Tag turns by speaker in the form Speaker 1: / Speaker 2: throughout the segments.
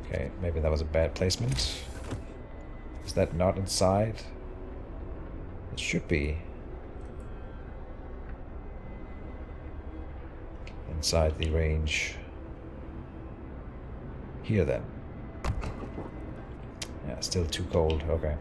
Speaker 1: Okay, maybe that was a bad placement. Is that not inside? It should be. Inside the range. Here then. Yeah, still too cold. Okay.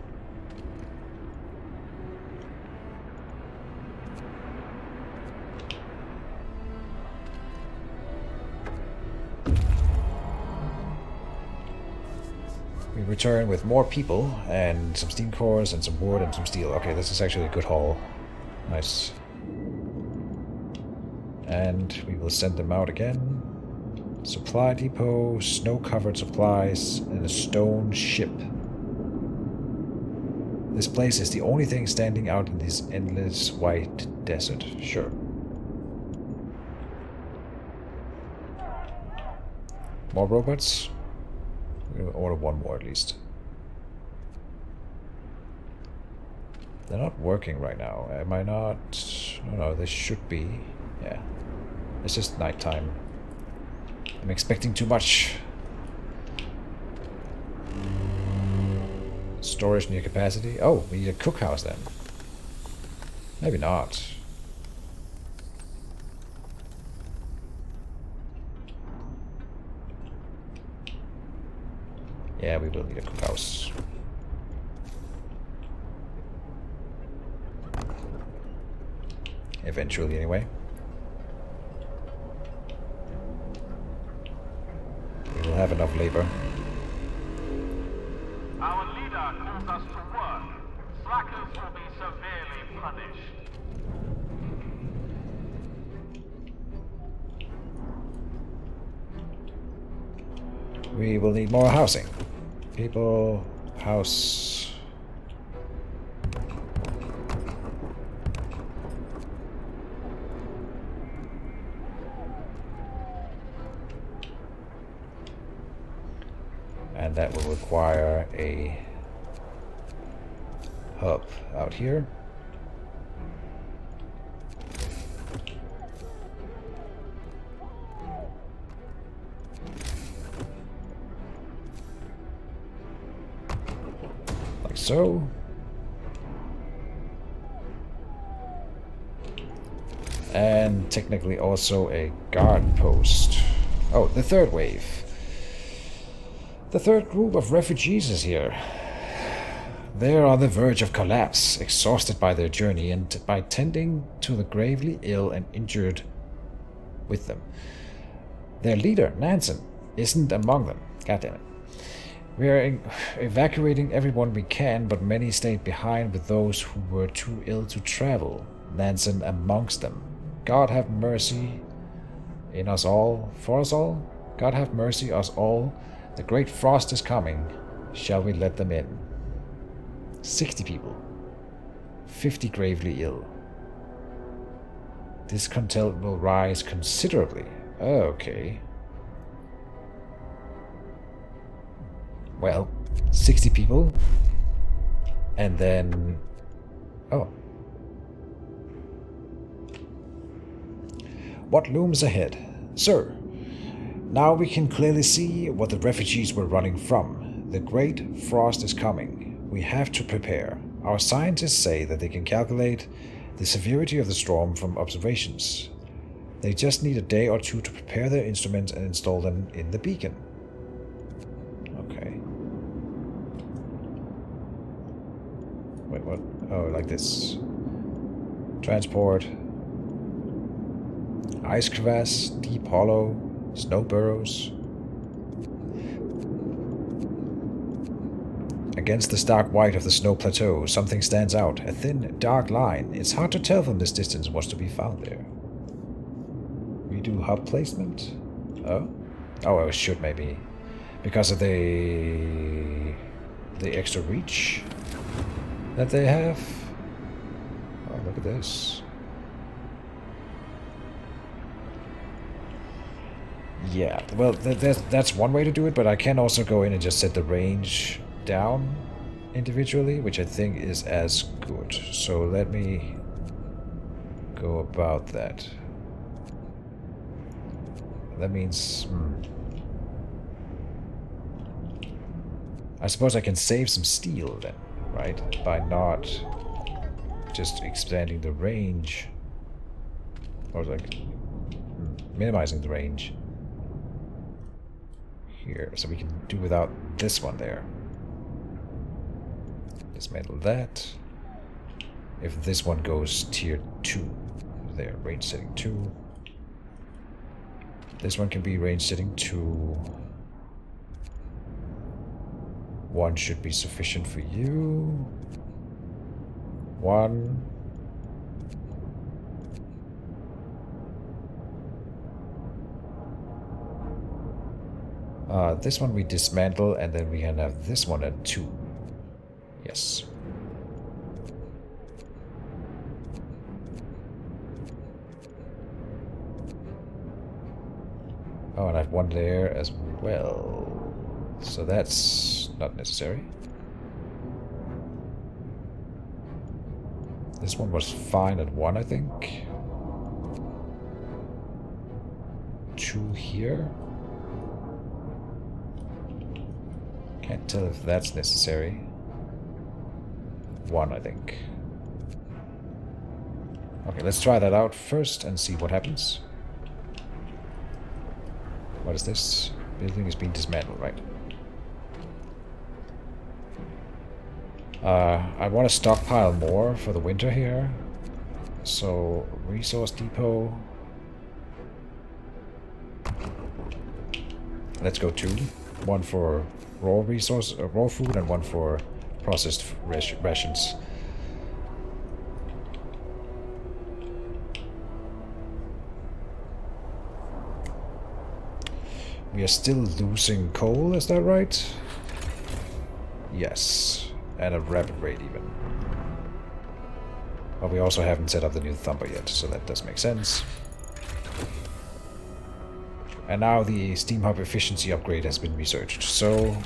Speaker 1: We return with more people and some steam cores and some wood and some steel. Okay, this is actually a good haul. Nice. And we will send them out again. Supply depot, snow-covered supplies, and a stone ship. This place is the only thing standing out in this endless white desert. Sure. More robots? We'll order one more at least. They're not working right now. Am I not? No, they should be. Yeah. It's just nighttime. I'm expecting too much. Storage near capacity. Oh, we need a cookhouse then. Maybe not. Yeah, we will need a cookhouse. Eventually, anyway. We will have enough labor.
Speaker 2: Our leader calls us to work. Slackers will be severely punished.
Speaker 1: We will need more housing. People, house. And that will require a hub out here. Like so. And technically also a guard post. Oh, the third wave. The third group of refugees is here. They are on the verge of collapse, exhausted by their journey and by tending to the gravely ill and injured with them. Their leader, Nansen, isn't among them. God damn it. We are evacuating everyone we can, but many stayed behind with those who were too ill to travel. Nansen amongst them. God have mercy in us all, for us all. God have mercy us all. The great frost is coming. Shall we let them in? 60 people. 50 gravely ill. Discontent will rise considerably. Okay. Well, 60 people. And then... Oh. What looms ahead? Sir, now we can clearly see what the refugees were running from. The great frost is coming. We have to prepare. Our scientists say that they can calculate the severity of the storm from observations. They just need a day or two to prepare their instruments and install them in the beacon. Okay. Wait, what? Oh, like this. Transport. Ice crevasse, deep hollow, snow burrows. Against the stark white of the snow plateau, something stands out, a thin, dark line. It's hard to tell from this distance what's to be found there. Redo hub placement? Oh? Oh, I should maybe. Because of the extra reach that they have. Oh, look at this. Yeah, well, that's one way to do it, but I can also go in and just set the range down individually, which I think is as good. So let me go about that. That means... I suppose I can save some steel then, right? By not just expanding the range. Or like minimizing the range. Here, so we can do without this one there. Dismantle that. If this one goes tier 2, there, range setting 2. This one can be range setting 2. 1 should be sufficient for you. 1. This one we dismantle, and then we can have this one at 2. Yes. Oh, and I have one there as well. So that's not necessary. This one was fine at 1, I think. 2 here. Can't tell if that's necessary. 1, I think. Okay, let's try that out first and see what happens. What is this? Building is being dismantled, right? I want to stockpile more for the winter here. So, resource depot. Let's go 2. 1 for raw raw food, and 1 for processed rations. We are still losing coal, is that right? Yes, at a rapid rate even. But we also haven't set up the new thumper yet, so that does make sense. And now the steam hub efficiency upgrade has been researched, so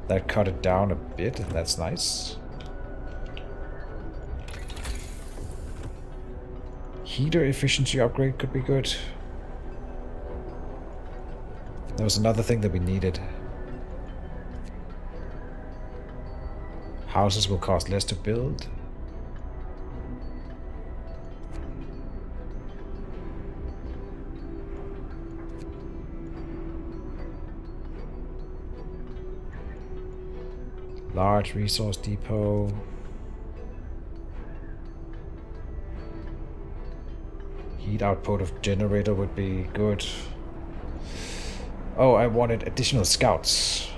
Speaker 1: that cut it down a bit, and that's nice. Heater efficiency upgrade could be good. There was another thing that we needed. Houses will cost less to build. Large resource depot. Heat output of generator would be good. Oh, I wanted additional scouts.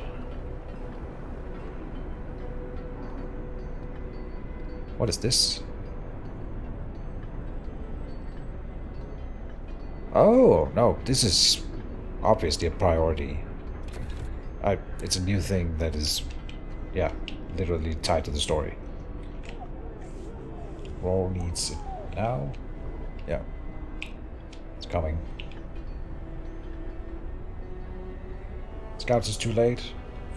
Speaker 1: What is this? Oh, no, this is obviously a priority. It's a new thing that is, yeah, literally tied to the story. Raw needs it now. Yeah, it's coming. Scouts is too late.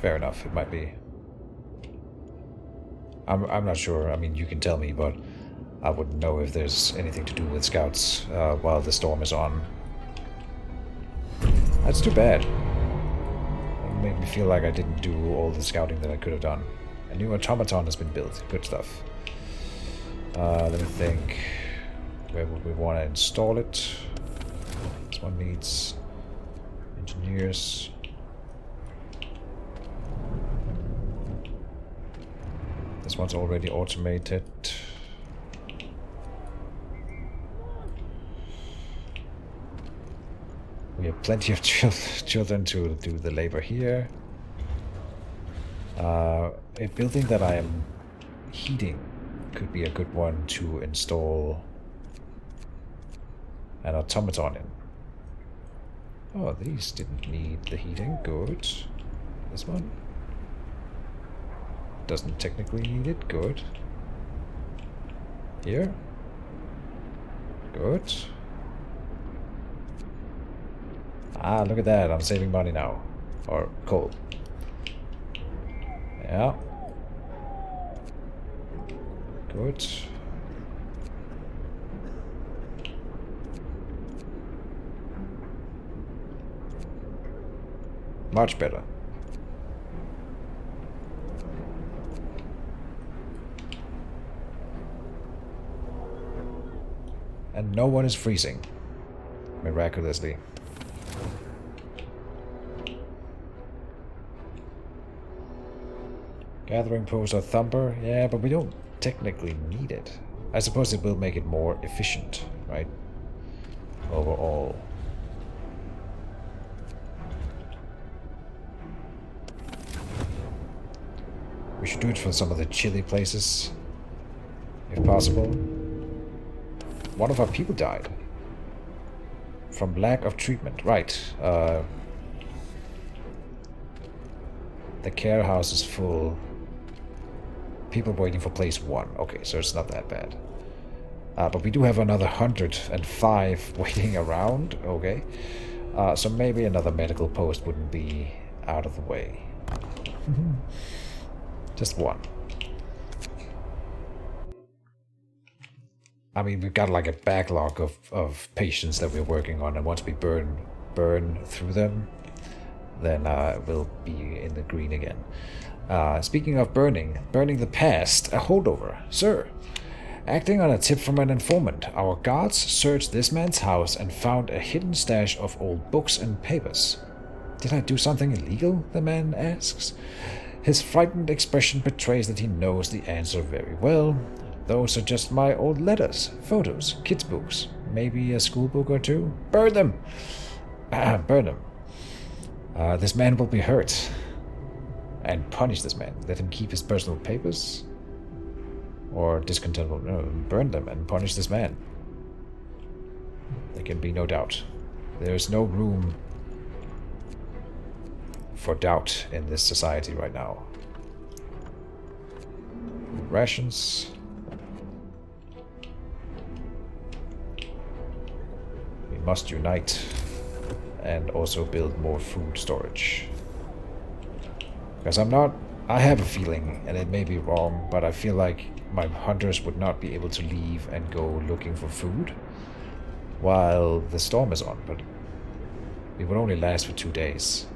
Speaker 1: Fair enough, it might be. I'm not sure. I mean, you can tell me, but I wouldn't know if there's anything to do with scouts while the storm is on. That's too bad. It made me feel like I didn't do all the scouting that I could have done. A new automaton has been built. Good stuff. Let me think. Where would we want to install it? This one needs engineers. This one's already automated. We have plenty of children to do the labor here. A building that I am heating could be a good one to install an automaton in. Oh, these didn't need the heating. Good. This one doesn't technically need it. Good. Here. Good. Ah, look at that. I'm saving money now. Or coal. Yeah. Good. Much better. And no one is freezing. Miraculously. Gathering post or thumper? Yeah, but we don't technically need it. I suppose it will make it more efficient, right? Overall. We should do it for some of the chilly places, if possible. One of our people died. From lack of treatment. Right. The care house is full. People waiting for place 1. Okay, so it's not that bad. But we do have another 105 waiting around. Okay. So maybe another medical post wouldn't be out of the way. Just one. I mean, we've got like a backlog of patients that we're working on, and once we burn through them, then we'll be in the green again. Speaking of burning the past, a holdover. Sir, acting on a tip from an informant, our guards searched this man's house and found a hidden stash of old books and papers. Did I do something illegal? The man asks. His frightened expression betrays that he knows the answer very well. Those are just my old letters, photos, kids' books, maybe a school book or two. Burn them! Burn them. This man will be hurt. And punish this man. Let him keep his personal papers. Or discontentful. No, burn them and punish this man. There can be no doubt. There is no room for doubt in this society right now. Rations. We must unite and also build more food storage. Because I have a feeling, and it may be wrong, but I feel like my hunters would not be able to leave and go looking for food while the storm is on, but it would only last for 2 days.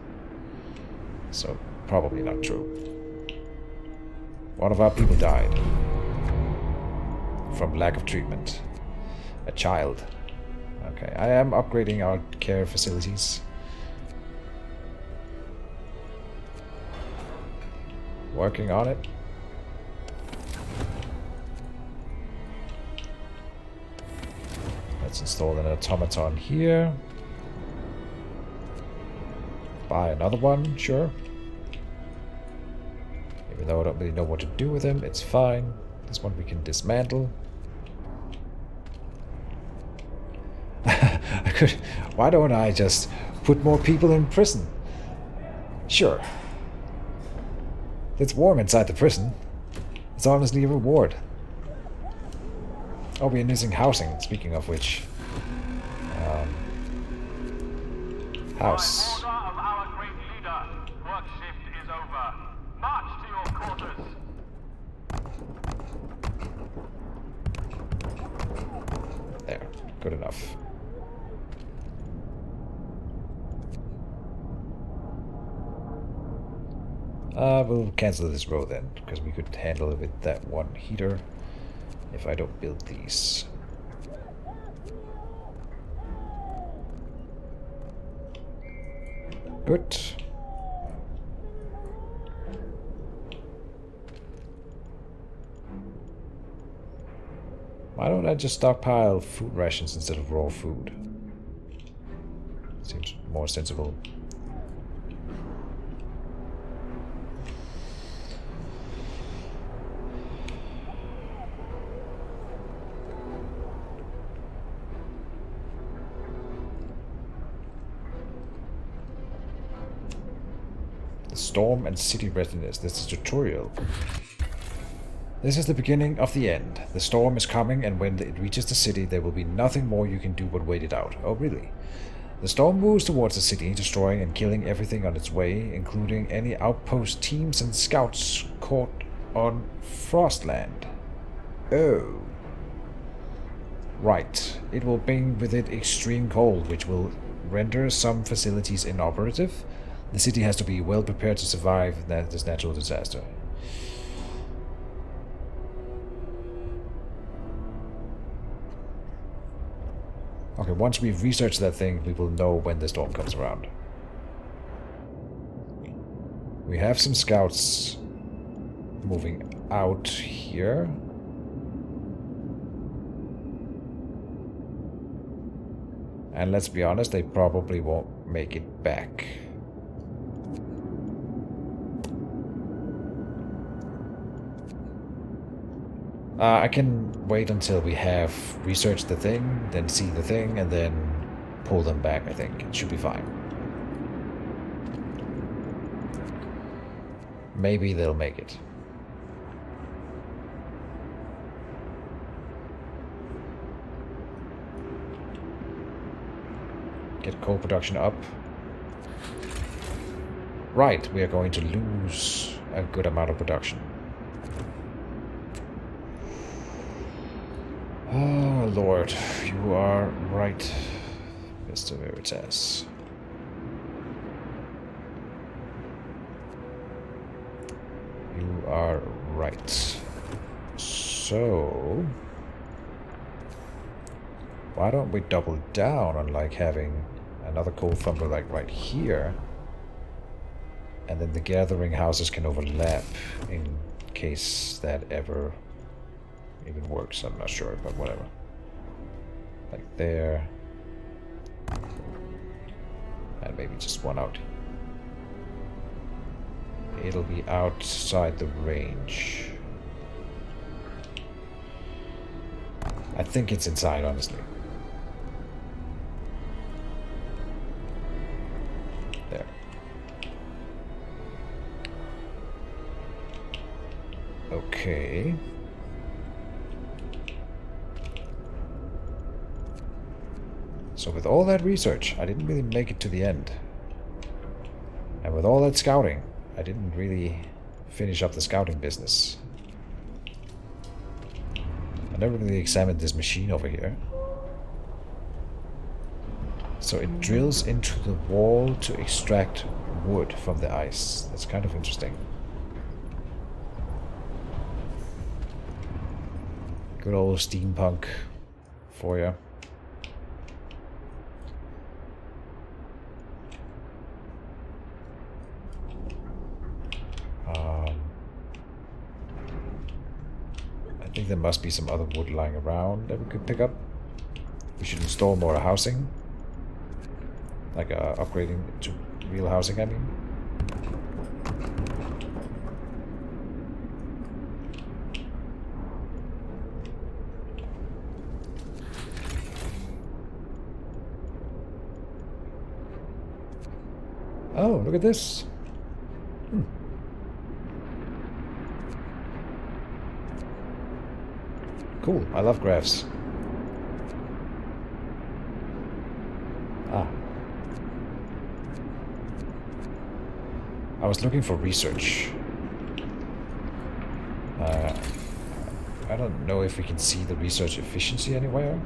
Speaker 1: So, probably not true. One of our people died from lack of treatment. A child. Okay, I am upgrading our care facilities. Working on it. Let's install an automaton here. Buy another one, sure. Even though I don't really know what to do with him, it's fine. This one we can dismantle. Why don't I just put more people in prison? Sure. It's warm inside the prison. It's honestly a reward. Oh, we're missing housing, speaking of which. House.
Speaker 2: By order of our great leader, work shift is over. March to your quarters.
Speaker 1: There. Good enough. We'll cancel this row then, because we could handle it with that one heater if I don't build these. Good. Why don't I just stockpile food rations instead of raw food? Seems more sensible. Storm and city readiness. This is a tutorial. This is the beginning of the end. The storm is coming, and when it reaches the city, there will be nothing more you can do but wait it out. Oh, really? The storm moves towards the city, destroying and killing everything on its way, including any outpost teams and scouts caught on Frostland. Oh. Right. It will bring with it extreme cold, which will render some facilities inoperative. The city has to be well prepared to survive this natural disaster. Okay, once we've researched that thing, we will know when the storm comes around. We have some scouts moving out here. And let's be honest, they probably won't make it back. I can wait until we have researched the thing, then see the thing, and then pull them back, I think. It should be fine. Maybe they'll make it. Get coal production up. Right, we are going to lose a good amount of production. Oh, Lord, you are right, Mr. Veritas. You are right. So, why don't we double down on like having another coal thumper like right here, and then the gathering houses can overlap in case that ever even works. I'm not sure, but whatever. Like there. And maybe just one out. It'll be outside the range. I think it's inside, honestly. There. Okay. So with all that research, I didn't really make it to the end. And with all that scouting, I didn't really finish up the scouting business. I never really examined this machine over here. So it drills into the wall to extract wood from the ice. That's kind of interesting. Good old steampunk for you. I think there must be some other wood lying around that we could pick up. We should install more housing. Like upgrading to real housing, I mean. Oh, look at this. Cool, I love graphs. I was looking for research. I don't know if we can see the research efficiency anywhere.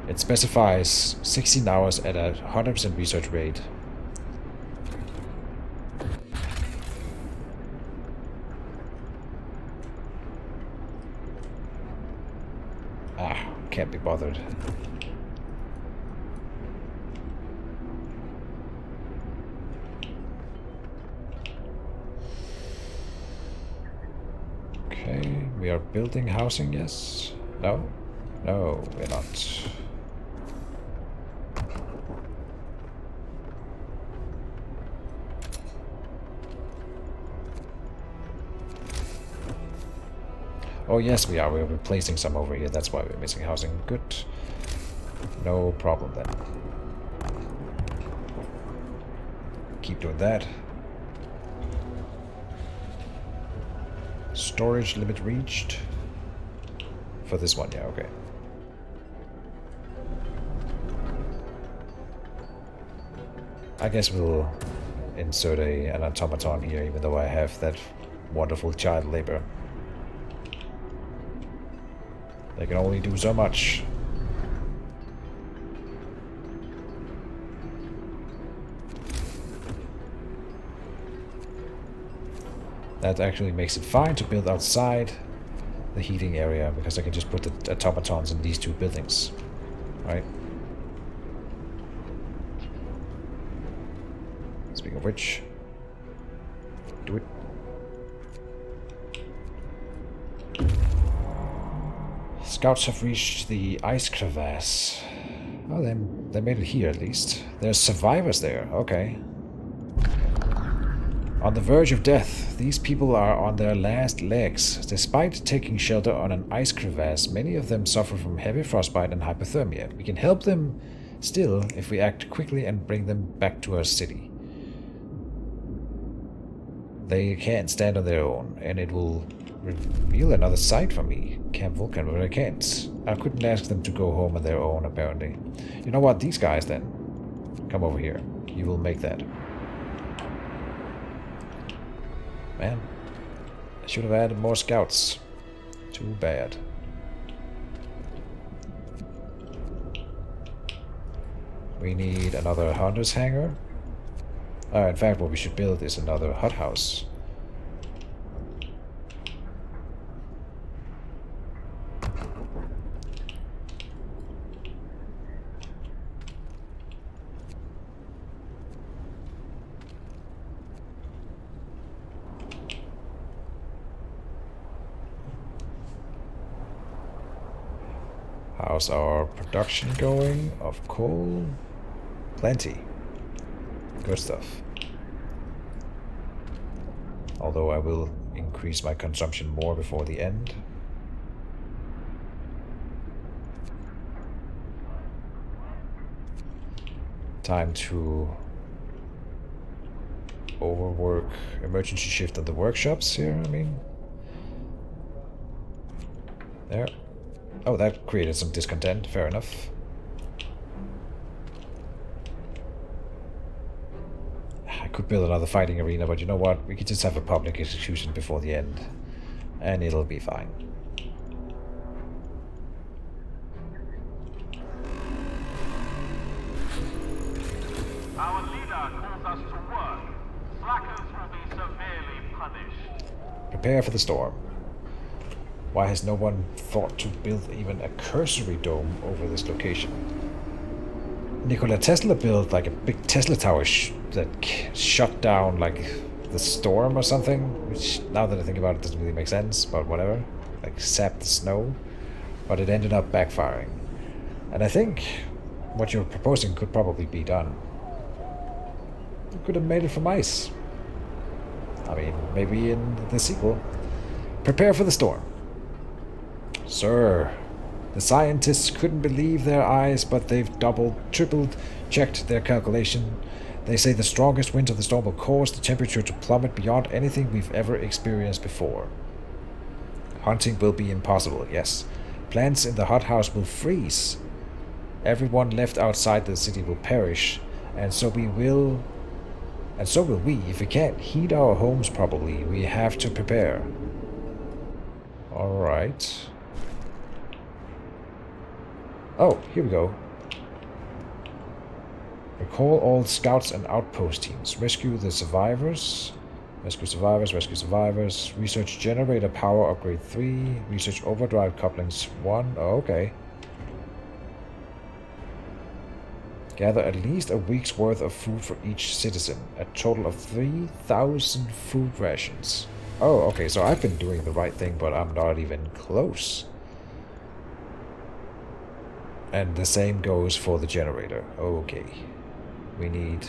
Speaker 1: It specifies 16 hours at a 100% research rate. Can't be bothered. Okay, we are building housing, yes? No? No, we're not. Oh yes, we are. We're replacing some over here. That's why we're missing housing. Good. No problem then. Keep doing that. Storage limit reached. For this one, yeah, okay. I guess we'll insert an automaton here, even though I have that wonderful child labor. They can only do so much. That actually makes it fine to build outside. the heating area, because I can just put the automatons in these two buildings. Right? Speaking of which, do it. Scouts have reached the ice crevasse. Oh, they made it here at least. There's survivors there. Okay. On the verge of death, these people are on their last legs. Despite taking shelter on an ice crevasse, many of them suffer from heavy frostbite and hypothermia. We can help them still if we act quickly and bring them back to our city. They can't stand on their own, and it will reveal another site for me, Camp Vulcan, but I can't. I couldn't ask them to go home on their own, apparently. You know what? These guys, then. Come over here. You will make that. Man, I should have added more scouts. Too bad. We need another hunter's hangar. In fact, what we should build is another hothouse. How's our production going of coal? Plenty. Good stuff. Although I will increase my consumption more before the end. Time to overwork, emergency shift at the workshops here, I mean. There. Oh, that created some discontent, fair enough. I could build another fighting arena, but you know what? We could just have a public execution before the end. And it'll be fine.
Speaker 2: Our leader calls us to work. Slackers will be severely punished.
Speaker 1: Prepare for the storm. Why has no one thought to build even a cursory dome over this location? Nikola Tesla built like a big Tesla tower that shut down like the storm or something, which now that I think about it doesn't really make sense, but whatever. Like sapped the snow, but it ended up backfiring. And I think what you're proposing could probably be done. You could have made it from ice. I mean, maybe in the sequel. Prepare for the storm. Sir, the scientists couldn't believe their eyes, but they've doubled, tripled, checked their calculation. They say the strongest winds of the storm will cause the temperature to plummet beyond anything we've ever experienced before. Hunting will be impossible, yes. Plants in the hothouse will freeze. Everyone left outside the city will perish, and so will we. If we can't heat our homes properly, we have to prepare. Alright. Oh, here we go. Recall all scouts and outpost teams. Rescue the survivors. Rescue survivors, rescue survivors. Research generator power upgrade 3. Research overdrive couplings 1. Oh, okay. Gather at least a week's worth of food for each citizen. A total of 3,000 food rations. Oh, okay, so I've been doing the right thing, but I'm not even close. And the same goes for the generator. Okay. We need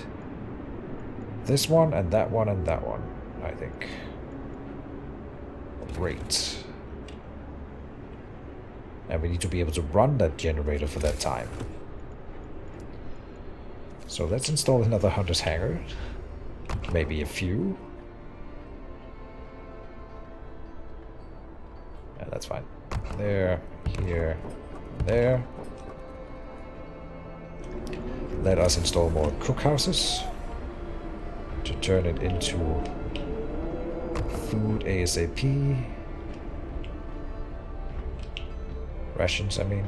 Speaker 1: this one and that one and that one, I think. Great. And we need to be able to run that generator for that time. So let's install another hunter's hangar. Maybe a few. Yeah, that's fine. There, here, there. Let us install more cookhouses to turn it into food ASAP. Rations, I mean.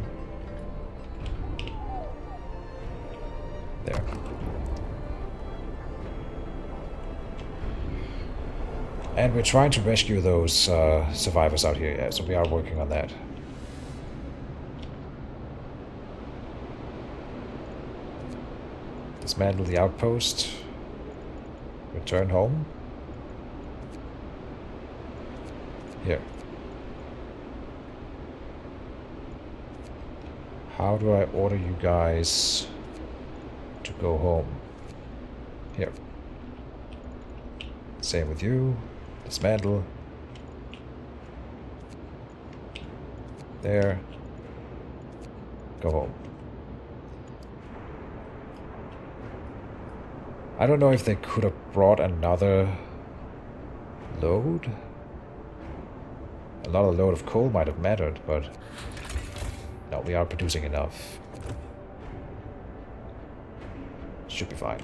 Speaker 1: There. And we're trying to rescue those survivors out here, yeah, so we are working on that. Dismantle the outpost. Return home. Here. How do I order you guys to go home? Here. Same with you. Dismantle. There. Go home. I don't know if they could have brought another load. Another load of coal might have mattered, but no, we are producing enough. Should be fine.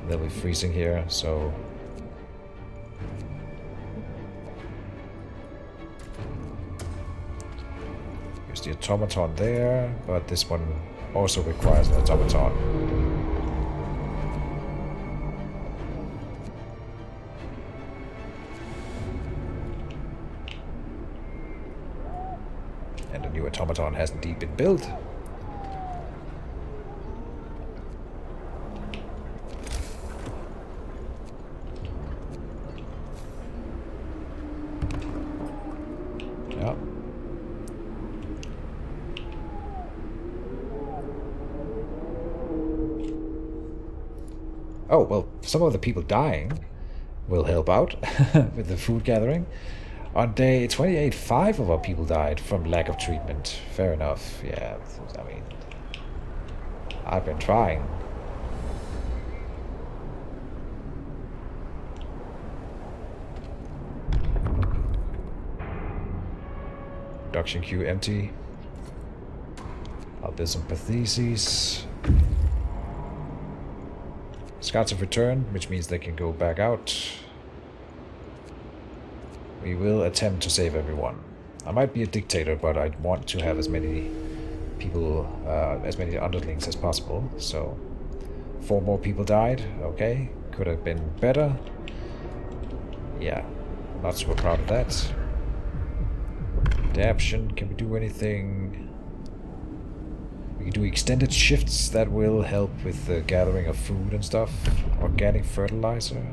Speaker 1: They'll be freezing here, so... Use the automaton there, but this one also requires an automaton. And the new automaton has indeed been built. Oh, well, some of the people dying will help out with the food gathering. On day 28, 5 of our people died from lack of treatment. Fair enough, yeah, I mean, I've been trying. Production queue empty. I'll build some patheses. Scouts have returned, which means they can go back out. We will attempt to save everyone. I might be a dictator, but I want to have as many people, as many underlings as possible. So, 4 more people died. Okay, could have been better. Yeah, not super proud of that. Adaption, can we do anything? We can do extended shifts that will help with the gathering of food and stuff. Organic fertilizer.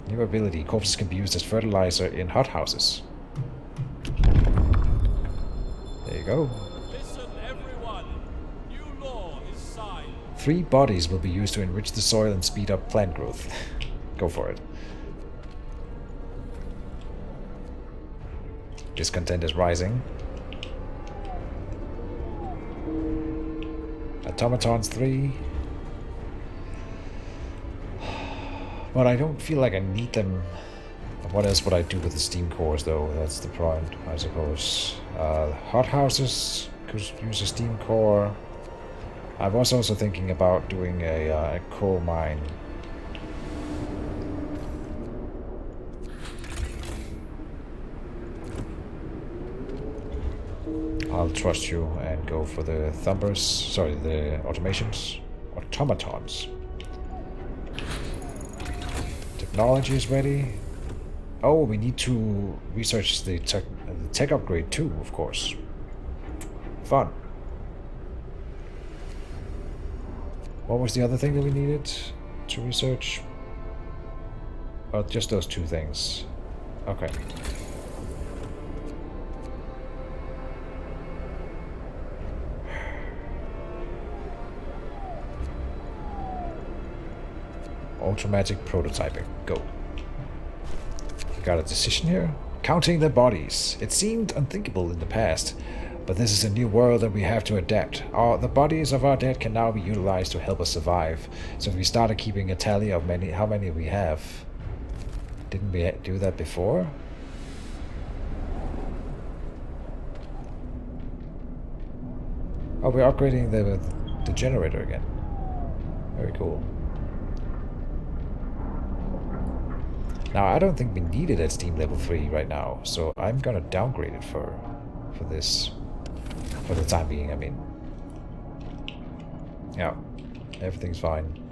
Speaker 1: New ability. Corpses can be used as fertilizer in hothouses. There you go.
Speaker 3: Listen, everyone. New law is signed.
Speaker 1: 3 bodies will be used to enrich the soil and speed up plant growth. Go for it. Discontent is rising. Automatons 3. But I don't feel like I need them. What else would I do with the steam cores, though? That's the point, I suppose. Hothouses could use a steam core. I was also thinking about doing a coal mine. I'll trust you and go for the thumbers. Sorry, the automations. Automatons. Technology is ready. Oh, we need to research the tech upgrade too, of course. Fun. What was the other thing that we needed to research? Oh, just those 2 things. Okay. Automatic prototyping. Go. We got a decision here. Counting the bodies. It seemed unthinkable in the past, but this is a new world and we have to adapt. The bodies of our dead can now be utilized to help us survive. So we started keeping a tally of how many we have. Didn't we do that before? Oh, we're upgrading the generator again. Very cool. Now, I don't think we need it at Steam level 3 right now, so I'm gonna downgrade it for this. For the time being, I mean. Yeah, everything's fine.